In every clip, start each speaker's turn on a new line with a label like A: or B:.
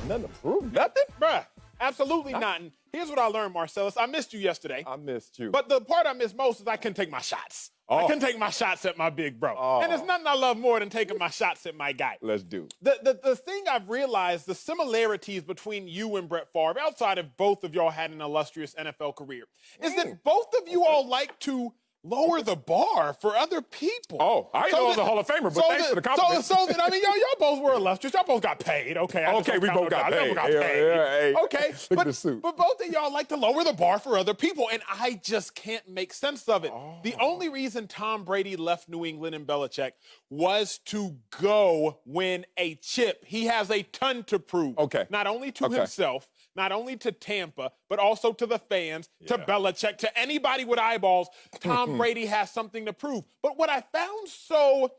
A: Nothing to prove, nothing?
B: Bruh, absolutely nothing. Here's what I learned, Marcellus. I missed you yesterday.
A: I missed you.
B: But the part I missed most is I couldn't take my shots. I couldn't take my shots at my big bro. And there's nothing I love more than taking my shots at my guy.
A: Let's do.
B: The thing I've realized, the similarities between you and Brett Favre, outside of both of y'all had an illustrious NFL career, is that both of you all like to lower the bar for other people.
A: Oh, I know I was a Hall of Famer, but thanks for the compliment.
B: I mean, y'all both were illustrious. Y'all both got paid, okay?
A: Okay, we both got paid.
B: Hey. Okay,
A: Look at the suit.
B: But both of y'all like to lower the bar for other people, and I just can't make sense of it. The only reason Tom Brady left New England and Belichick was to go win a chip. He has a ton to prove.
A: Okay.
B: Not only to himself, not only to Tampa, but also to the fans, to Belichick, to anybody with eyeballs. Tom Brady has something to prove. But what I found so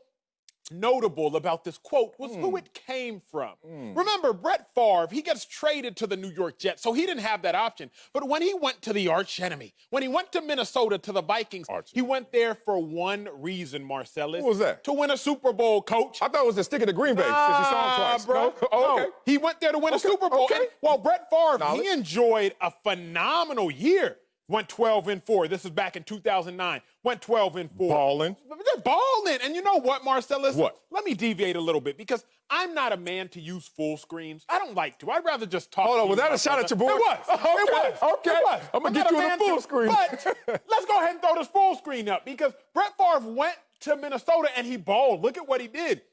B: notable about this quote was who it came from. Remember, Brett Favre, he gets traded to the New York Jets, so he didn't have that option. But when he went to the arch enemy, when he went to Minnesota to the Vikings, he went there for one reason, Marcellus.
A: What was that?
B: To win a Super Bowl, coach.
A: I thought it was the stick of the Green Bay since you saw him twice.
B: Bro.
A: No? Oh, okay.
B: No, he went there to win a Super Bowl. And while Brett Favre, he enjoyed a phenomenal year. Went 12-4. This is back in 2009. Went 12-4.
A: Balling.
B: They're balling. And you know what, Marcellus?
A: What?
B: Let me deviate a little bit because I'm not a man to use full screens. I don't like to. I'd rather just talk.
A: Hold on, was that a shot at your boy?
B: It was. It was.
A: Okay.
B: It was.
A: I'm going to get you on the full screen.
B: But let's go ahead and throw this full screen up because Brett Favre went to Minnesota and he balled. Look at what he did.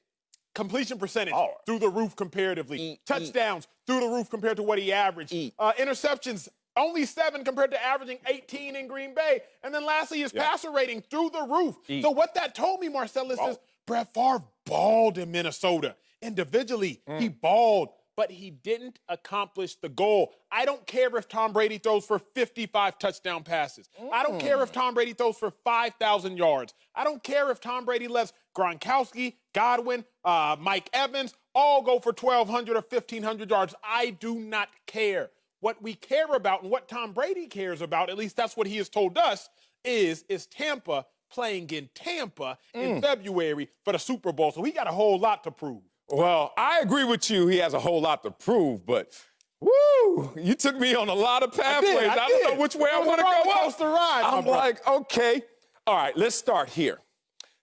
B: Completion percentage through the roof comparatively. Touchdowns through the roof compared to what he averaged. Interceptions, only 7 compared to averaging 18 in Green Bay. And then lastly, his passer rating through the roof. So what that told me, Marcellus, is Brett Favre balled in Minnesota. Individually, he balled, but he didn't accomplish the goal. I don't care if Tom Brady throws for 55 touchdown passes. I don't care if Tom Brady throws for 5,000 yards. I don't care if Tom Brady lets Gronkowski, Godwin, Mike Evans all go for 1,200 or 1,500 yards. I do not care. What we care about and what Tom Brady cares about, at least that's what he has told us, is Tampa playing in Tampa in February for the Super Bowl. So he got a whole lot to prove.
A: Well, I agree with you. He has a whole lot to prove, but woo, you took me on a lot of pathways. I don't know which way I want to go up. I'm like, okay. All right, let's start here.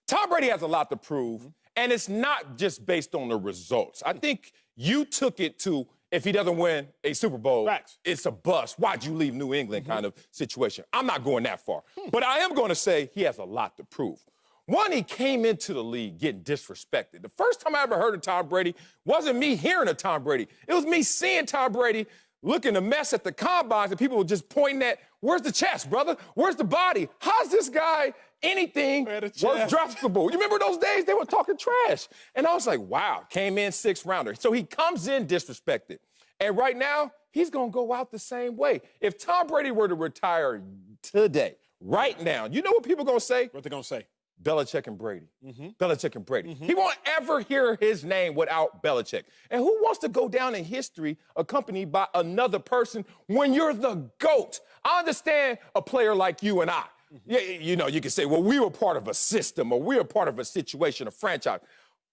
A: Tom Brady has a lot to prove, and it's not just based on the results. I think you took it to, if he doesn't win a Super Bowl, it's a bust. Why'd you leave New England kind of situation? I'm not going that far. But I am going to say he has a lot to prove. One, he came into the league getting disrespected. The first time I ever heard of Tom Brady wasn't me hearing of Tom Brady. It was me seeing Tom Brady looking a mess at the combines and people were just pointing at, where's the chest, brother? Where's the body? How's this guy anything worth draftable? You remember those days? They were talking trash. And I was like, wow, came in 6th rounder. So he comes in disrespected. And right now, he's going to go out the same way. If Tom Brady were to retire today, right now, you know what people are going to say?
B: What they going to say?
A: Belichick and Brady. Belichick and Brady. He won't ever hear his name without Belichick. And who wants to go down in history accompanied by another person when you're the GOAT? I understand a player like you and I. You know, you can say, well, we were part of a system or we were part of a situation, a franchise.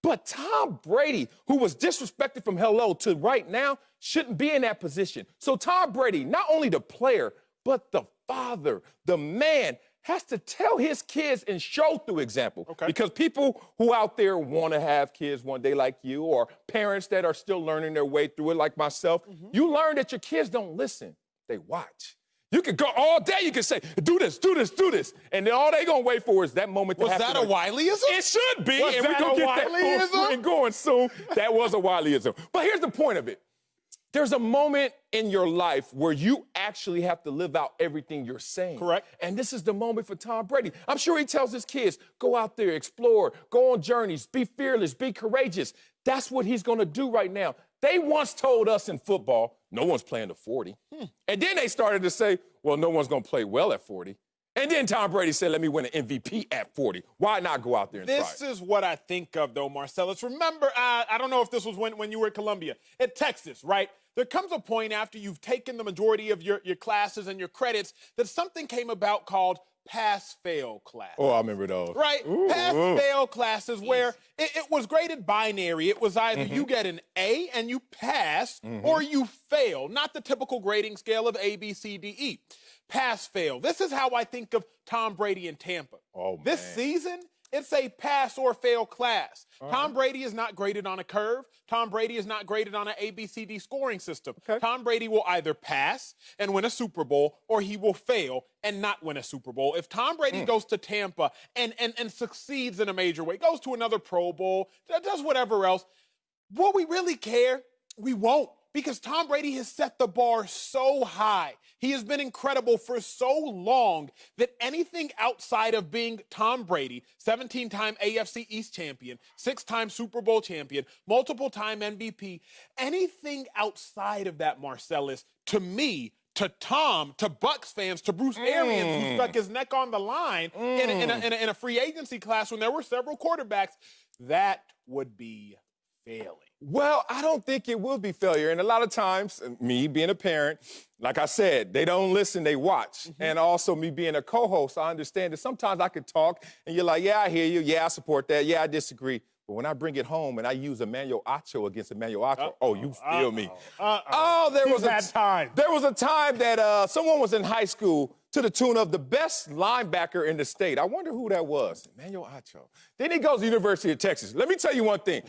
A: But Tom Brady, who was disrespected from hello to right now, shouldn't be in that position. So Tom Brady, not only the player, but the father, the man, has to tell his kids and show through example. Because people who out there want to have kids one day like you, or parents that are still learning their way through it like myself, you learn that your kids don't listen, they watch. You could go all day, you can say, do this, do this, do this. And then all they gonna wait for is that moment to happen.
B: Was that a Wileyism?
A: It should be.
B: Was
A: and we're gonna get that full screen going soon. That was a Wileyism. But here's the point of it. There's a moment in your life where you actually have to live out everything you're saying.
B: Correct.
A: And this is the moment for Tom Brady. I'm sure he tells his kids, go out there, explore, go on journeys, be fearless, be courageous. That's what he's going to do right now. They once told us in football, no one's playing to 40. And then they started to say, well, no one's going to play well at 40. And then Tom Brady said, let me win an MVP at 40. Why not go out there and try it?
B: This is what I think of, though, Marcellus. Remember, I don't know if this was when you were at Columbia, at Texas, right? There comes a point after you've taken the majority of your classes and your credits that something came about called pass-fail class.
A: Oh, I remember those.
B: Right? Pass-fail classes where it was graded binary. It was either you get an A and you pass or you fail, not the typical grading scale of A, B, C, D, E. Pass-fail. This is how I think of Tom Brady in Tampa.
A: Oh, man.
B: This season, it's a pass or fail class. Tom Brady is not graded on a curve. Tom Brady is not graded on an ABCD scoring system. Tom Brady will either pass and win a Super Bowl or he will fail and not win a Super Bowl. If Tom Brady goes to Tampa and succeeds in a major way, goes to another Pro Bowl, does whatever else, will we really care? We won't. Because Tom Brady has set the bar so high. He has been incredible for so long that anything outside of being Tom Brady, 17-time AFC East champion, 6-time Super Bowl champion, multiple-time MVP, anything outside of that, Marcellus, to me, to Tom, to Bucs fans, to Bruce Arians, who stuck his neck on the line in a free agency class when there were several quarterbacks, that would be failing.
A: Well, I don't think it will be failure. And a lot of times, me being a parent, like I said, they don't listen, they watch. And also me being a co-host, I understand that sometimes I could talk and you're like, yeah, I hear you. Yeah, I support that. Yeah, I disagree. But when I bring it home and I use Emmanuel Acho against Emmanuel Acho, you feel me. There was a time that someone was in high school to the tune of the best linebacker in the state. I wonder who that was. Emmanuel Acho. Then he goes to the University of Texas. Let me tell you one thing.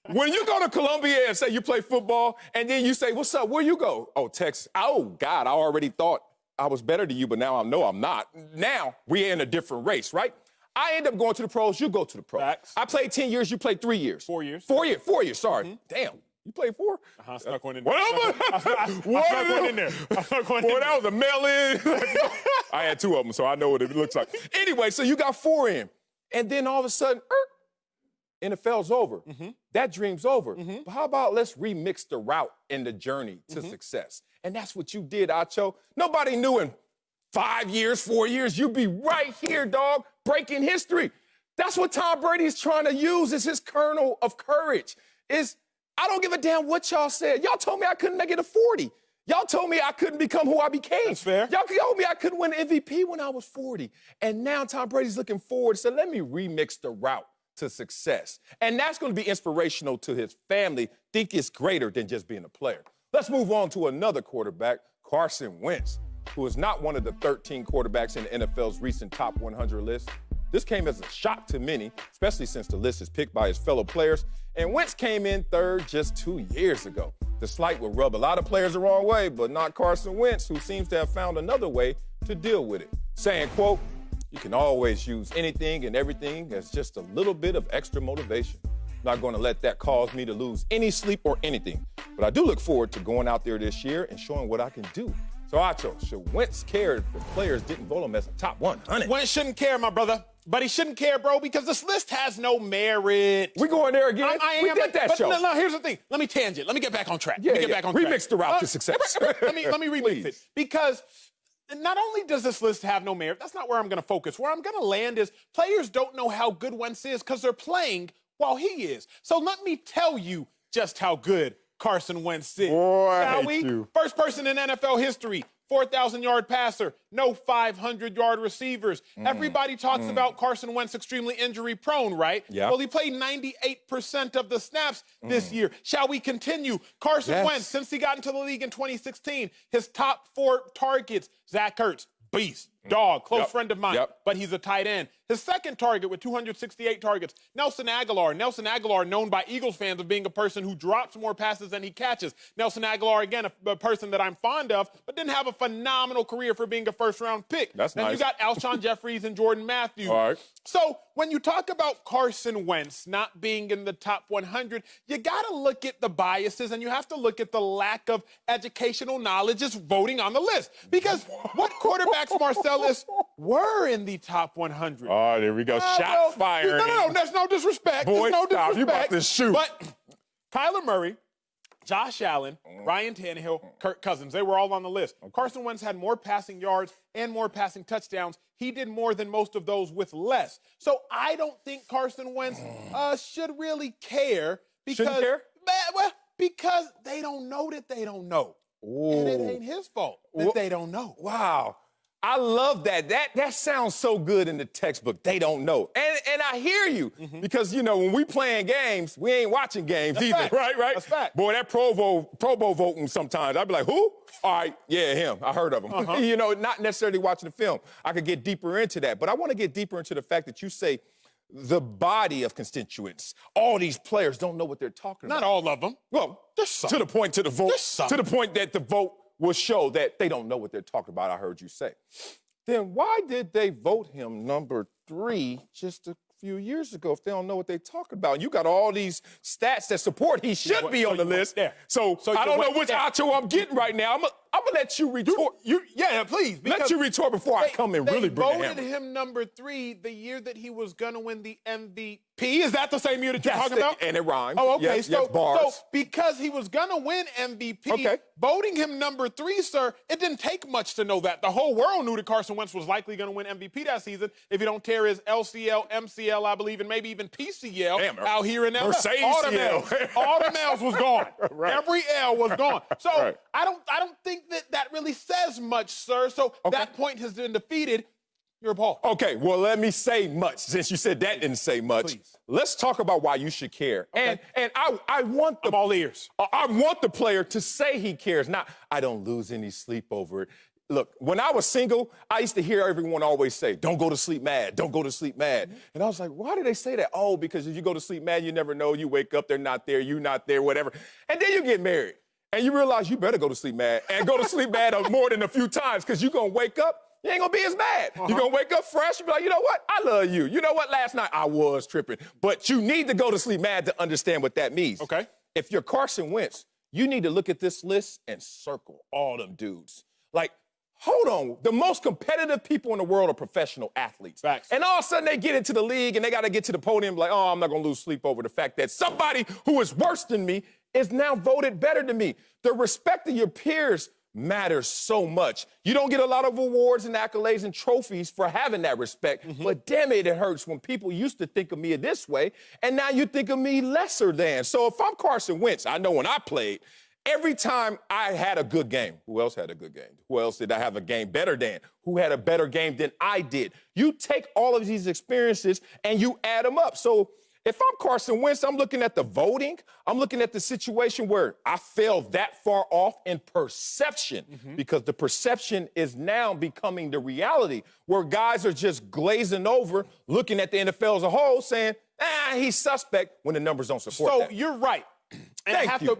A: When you go to Columbia and say you play football, and then you say, what's up, where you go? Oh, Texas. Oh, God, I already thought I was better than you, but now I know I'm not. Now we're in a different race, right? I end up going to the pros, you go to the pros.
B: Facts.
A: I played 10 years, you played 3 years.
B: 4 years.
A: 4 years, sorry. Damn. You played 4?
B: I snuck one in there.
A: I snuck one in there. Boy, that was a mail-in. I had 2 of them, so I know what it looks like. Anyway, so you got 4 in. And then all of a sudden, NFL's over. That dream's over. But how about let's remix the route and the journey to success? And that's what you did, Acho. Nobody knew in 5 years, 4 years, you'd be right here, dog, breaking history. That's what Tom Brady is trying to use is his kernel of courage. I don't give a damn what y'all said. Y'all told me I couldn't make it to 40. Y'all told me I couldn't become who I became.
B: That's fair.
A: Y'all told me I couldn't win MVP when I was 40. And now Tom Brady's looking forward. So let me remix the route to success. And that's going to be inspirational to his family. Think it's greater than just being a player. Let's move on to another quarterback, Carson Wentz, who is not one of the 13 quarterbacks in the NFL's recent top 100 list. This came as a shock to many, especially since the list is picked by his fellow players. And Wentz came in third just 2 years ago. The slight will rub a lot of players the wrong way, but not Carson Wentz, who seems to have found another way to deal with it. Saying, quote, you can always use anything and everything as just a little bit of extra motivation. I'm not going to let that cause me to lose any sleep or anything. But I do look forward to going out there this year and showing what I can do. So, Acho, should Wentz care if the players didn't vote him as a top 100?
B: Wentz shouldn't care, my brother. But he shouldn't care, bro, because this list has no merit.
A: We going there again? We did that show.
B: No, here's the thing. Let me tangent. Let me get back on track.
A: Remix the route to success.
B: Let me remix it. Because not only does this list have no merit, that's not where I'm going to focus. Where I'm going to land is players don't know how good Wentz is because they're playing while he is. So let me tell you just how good Carson Wentz is.
A: Boy,
B: shall we? First person in NFL history. 4,000-yard passer, no 500-yard receivers. Everybody talks about Carson Wentz extremely injury-prone, right?
A: Yeah.
B: Well, he played 98% of the snaps this year. Shall we continue? Carson Wentz, since he got into the league in 2016, his top 4 targets, Zach Ertz, beast, dog, close friend of mine, but he's a tight end. His second target with 268 targets, Nelson Aguilar. Nelson Aguilar, known by Eagles fans of being a person who drops more passes than he catches. Nelson Aguilar, again, a person that I'm fond of, but didn't have a phenomenal career for being a first-round pick.
A: That's
B: nice. And you got Alshon Jeffries and Jordan Matthews.
A: All right.
B: So when you talk about Carson Wentz not being in the top 100, you got to look at the biases and you have to look at the lack of educational knowledge is voting on the list. Because what quarterbacks, Marcellus, were in the top 100?
A: Oh, there we go. Shots fired.
B: No, there's no disrespect.
A: Boy,
B: there's no disrespect.
A: stop. You about to shoot.
B: But Kyler Murray, Josh Allen, Ryan Tannehill, Kirk Cousins, they were all on the list. Carson Wentz had more passing yards and more passing touchdowns. He did more than most of those with less. So I don't think Carson Wentz should really care.
A: Shouldn't care?
B: Well, because they don't know that they don't know. And it ain't his fault that they don't know.
A: Wow. I love that. That sounds so good in the textbook. They don't know. And I hear you. Because, you know, when we playing games, we ain't watching games either.
B: Fact.
A: Right?
B: That's fact.
A: Boy, that Pro Bowl voting sometimes, I'd be like, who? All right, yeah, him. I heard of him. You know, not necessarily watching the film. I could get deeper into that. But I want to get deeper into the fact that you say the body of constituents, all these players don't know what they're talking about.
B: Not all of them.
A: Well, to the point that the vote will show that they don't know what they're talking about, I heard you say. Then why did they vote him number 3 just a few years ago if they don't know what they're talking about? You got all these stats that support he should be on the list. So I don't know which Acho I'm getting right now. I'm going to let you retort.
B: Yeah, please.
A: Let you retort before I come and really bring the hammer.
B: They voted him number 3 the year that he was going to win the MVP. Is that the same year that you're talking about?
A: And it rhymes.
B: Oh, okay.
A: Yes, bars.
B: So because he was going to win MVP, voting him number 3, sir, it didn't take much to know that. The whole world knew that Carson Wentz was likely going to win MVP that season if you don't tear his LCL, MCL, I believe, and maybe even PCL out here in LA.
A: Mercedes
B: all the L's was gone. Every L was gone. So I don't think that really says much, sir. So that point has been defeated. You're appalled.
A: Okay, well, let me say much. Since you said that didn't say much,
B: please. Let's
A: talk about why you should care. And I want
B: I'm all ears.
A: I want the player to say he cares, not I don't lose any sleep over it. Look, when I was single, I used to hear everyone always say, don't go to sleep mad, don't go to sleep mad. And I was like, why do they say that? Oh, because if you go to sleep mad, you never know. You wake up, they're not there, you're not there, whatever. And then you get married. And you realize you better go to sleep mad and go to sleep mad more than a few times because you're going to wake up, you ain't going to be as mad. You're going to wake up fresh and be like, you know what? I love you. You know what? Last night I was tripping. But you need to go to sleep mad to understand what that means.
B: Okay.
A: If you're Carson Wentz, you need to look at this list and circle all them dudes. Like, hold on. The most competitive people in the world are professional athletes.
B: Facts.
A: And all of a sudden they get into the league and they got to get to the podium like, oh, I'm not going to lose sleep over the fact that somebody who is worse than me is now voted better than me. The respect of your peers matters so much. You don't get a lot of awards and accolades and trophies for having that respect, but damn it hurts when people used to think of me this way, and now you think of me lesser than. So if I'm Carson Wentz, I know when I played, every time I had a good game, who else had a good game? Who else did I have a game better than? Who had a better game than I did? You take all of these experiences and you add them up. So if I'm Carson Wentz, I'm looking at the voting. I'm looking at the situation where I fell that far off in perception because the perception is now becoming the reality where guys are just glazing over, looking at the NFL as a whole, saying, he's suspect when the numbers don't support that.
B: So you're right.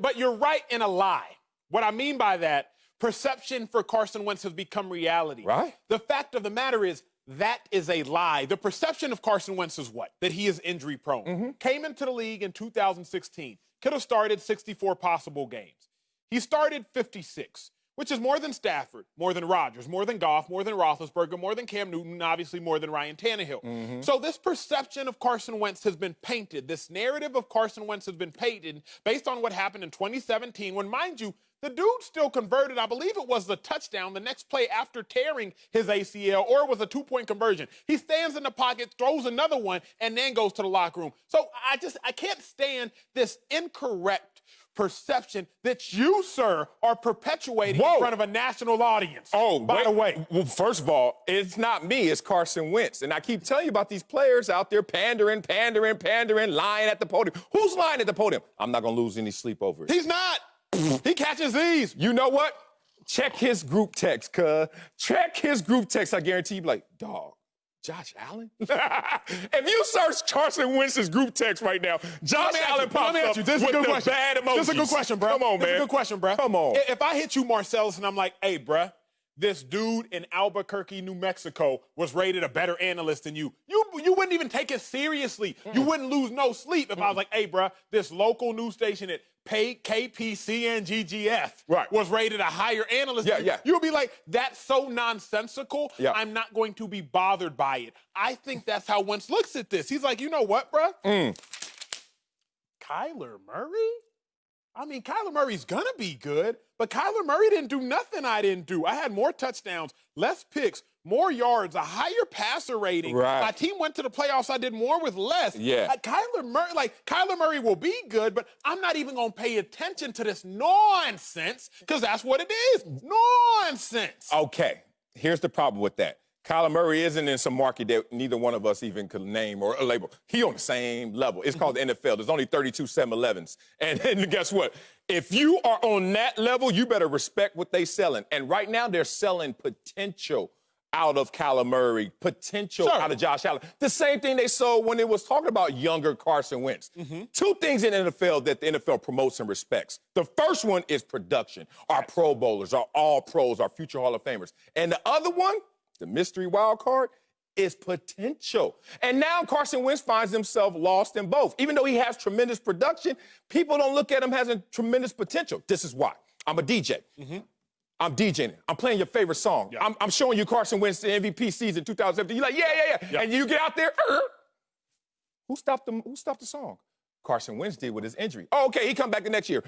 B: But you're right in a lie. What I mean by that, perception for Carson Wentz has become reality.
A: Right.
B: The fact of the matter is, that is a lie. The perception of Carson Wentz is what? That he is injury prone. Came into the league in 2016. Could have started 64 possible games. He started 56, which is more than Stafford, more than Rodgers, more than Goff, more than Roethlisberger, more than Cam Newton, and obviously more than Ryan Tannehill. So this perception of Carson Wentz has been painted. This narrative of Carson Wentz has been painted based on what happened in 2017 when, mind you, the dude still converted, I believe it was the touchdown, the next play after tearing his ACL, or it was a 2-point conversion. He stands in the pocket, throws another one, and then goes to the locker room. So I can't stand this incorrect perception that you, sir, are perpetuating in front of a national audience. By the way.
A: Well, first of all, it's not me, it's Carson Wentz. And I keep telling you about these players out there pandering, lying at the podium. Who's lying at the podium? I'm not going to lose any sleep over it.
B: He's not. He catches these.
A: You know what? Check his group text, cuz. Check his group text. I guarantee you, like, dog, Josh Allen? If you search Carson Wentz's group text right now, Josh Allen pops up with the bad emojis.
B: This is a good question, bro.
A: Come on, man.
B: This is a good question, bro.
A: Come on.
B: If I hit you, Marcellus, and I'm like, hey, bro, this dude in Albuquerque, New Mexico was rated a better analyst than you. You wouldn't even take it seriously. You wouldn't lose no sleep if I was like, hey, bro, this local news station at KPCNGGF was rated a higher analyst. You would be like, that's so nonsensical, I'm not going to be bothered by it. I think that's how Wentz looks at this. He's like, you know what, bro? Kyler Murray? I mean, Kyler Murray's gonna be good, but Kyler Murray didn't do nothing I didn't do. I had more touchdowns, less picks, more yards, a higher passer rating. My team went to the playoffs. I did more with less. Kyler Murray will be good, but I'm not even gonna pay attention to this nonsense because that's what it is. Nonsense.
A: Okay. here's the problem with that. Kyler Murray isn't in some market that neither one of us even could name or label. He on the same level. It's called the NFL. There's only 32 7-Elevens. And guess what? If you are on that level, you better respect what they selling. And right now, they're selling potential out of Kyler Murray, potential out of Josh Allen. The same thing they sold when it was talking about younger Carson Wentz. Two things in the NFL that the NFL promotes and respects. The first one is production. Our Pro Bowlers, our All-Pros, our future Hall of Famers. And the other one, the mystery wild card, is potential. And now Carson Wentz finds himself lost in both. Even though he has tremendous production, people don't look at him as a tremendous potential. This is why. I'm a DJ. I'm DJing. I'm playing your favorite song. I'm showing you Carson Wentz the MVP season 2017. You're like, yeah. And you get out there. Who stopped the song? Carson Wentz did with his injury. Oh, okay, he come back the next year.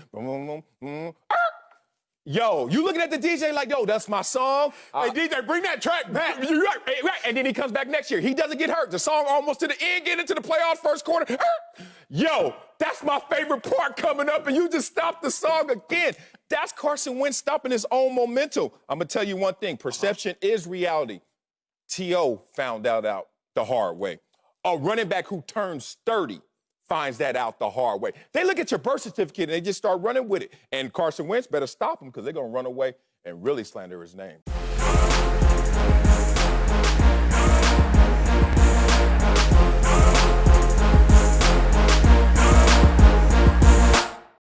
A: Yo, you looking at the DJ like, yo, that's my song.
B: Hey, DJ, bring that track back.
A: Right. And then he comes back next year. He doesn't get hurt. The song almost to the end, get into the playoffs, first quarter. Yo, that's my favorite part coming up, and you just stopped the song again. That's Carson Wentz stopping his own momentum. I'm going to tell you one thing. Perception is reality. T.O. found that out the hard way. A running back who turns 30 finds that out the hard way. They look at your birth certificate and they just start running with it. And Carson Wentz better stop him because they're going to run away and really slander his name.